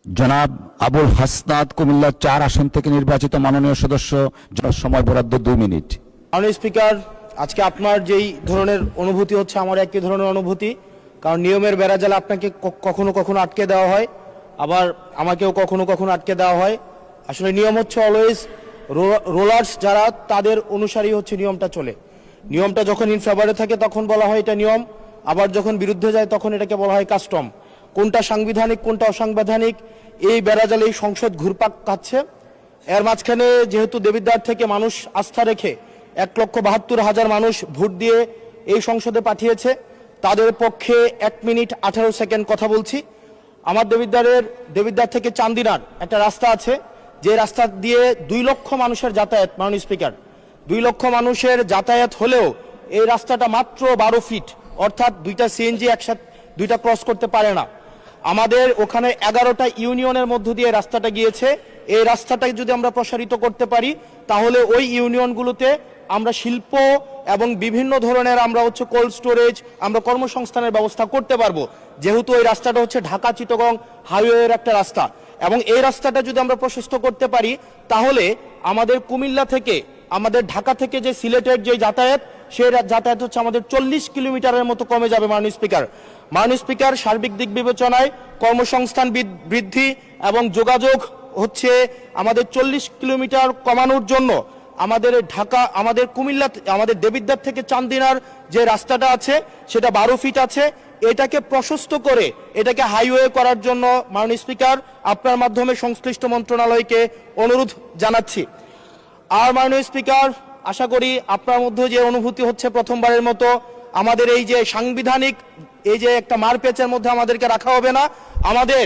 জনাব আবুল হাসনাত কুমিল্লা ৪ আসন থেকে নির্বাচিত মাননীয় সদস্য, সময় বরাদ্দ 2 মিনিট। মাননীয় স্পিকার, আজকে আপনার যেই ধরনের অনুভূতি হচ্ছে আমার একই ধরনের অনুভূতি, কারণ নিয়মের বেড়াজালে আপনাকে কখনো কখনো আটকে দেওয়া হয়, আবার আমাকেও কখনো কখনো আটকে দেওয়া হয়। আসলে নিয়ম হচ্ছে অলওয়েজ রোলার্স যারা তাদের অনুসারী হচ্ছে নিয়মটা চলে। নিয়মটা যখন ইন ফেভারে থাকে তখন বলা হয় এটা নিয়ম, আবার যখন বিরুদ্ধে যায় তখন এটাকে বলা হয় কাস্টম। কোনটা সাংবিধানিক কোনটা অসাংবিধানিক এই বেড়াজালে এই সংসদ ঘুরপাক খাচ্ছে। এর মাঝখানে যেহেতু দেবিদ্বার থেকে মানুষ আস্থা রেখে 1,72,000 মানুষ ভোট দিয়ে এই সংসদে পাঠিয়েছে, তাদের পক্ষে 1 মিনিট 18 সেকেন্ড কথা বলছি। আমার দেবিদ্বার থেকে চান্দিনার একটা রাস্তা আছে, যে রাস্তা দিয়ে 2 লক্ষ মানুষের যাতায়াত। মাননীয় স্পিকার, 2 লক্ষ মানুষের যাতায়াত হলেও এই রাস্তাটা মাত্র 12 ফিট, অর্থাৎ 2টা সিএনজি একসাথে 2টা ক্রস করতে পারে না। আমাদের ওখানে 11টা ইউনিয়নের মধ্য দিয়ে রাস্তাটা গিয়েছে। এই রাস্তাটাকে যদি আমরা প্রসারিত করতে পারি তাহলে ওই ইউনিয়নগুলোতে আমরা শিল্প এবং বিভিন্ন ধরনের আমরা হচ্ছে কোল্ড স্টোরেজ, আমরা কর্মসংস্থানের ব্যবস্থা করতে পারবো, যেহেতু ওই রাস্তাটা হচ্ছে ঢাকা চিটাগং হাইওয়ের একটা রাস্তা। এবং এই রাস্তাটা যদি আমরা প্রশস্ত করতে পারি তাহলে আমাদের কুমিল্লা থেকে, আমাদের ঢাকা থেকে যে সিলেটের যে যাতায়াত, সেই যাতায়াত হচ্ছে আমাদের 40 কিলোমিটারের মতো কমে যাবে। মাননীয় স্পিকার, সার্বিক দিক বিবেচনায় কর্মসংস্থান বৃদ্ধি এবং যোগাযোগ হচ্ছে আমাদের 40 কিলোমিটার কমানোর জন্য আমাদের কুমিল্লা, আমাদের দেবিদ্বার থেকে চান্দিনার যে রাস্তাটা আছে সেটা 12 ফিট আছে, এটাকে প্রশস্ত করে এটাকে হাইওয়ে করার জন্য মাননীয় স্পিকার আপনার মাধ্যমে সংশ্লিষ্ট মন্ত্রণালয়কে অনুরোধ জানাচ্ছি। আর মাননীয় স্পিকার, আশা করি আপনার মধ্যে যে অনুভূতি হচ্ছে প্রথমবারের মতো আমাদের এই যে সাংবিধানিক এই যে একটা মারপ্যাচের মধ্যে আমাদেরকে রাখা হবে না। আমাদের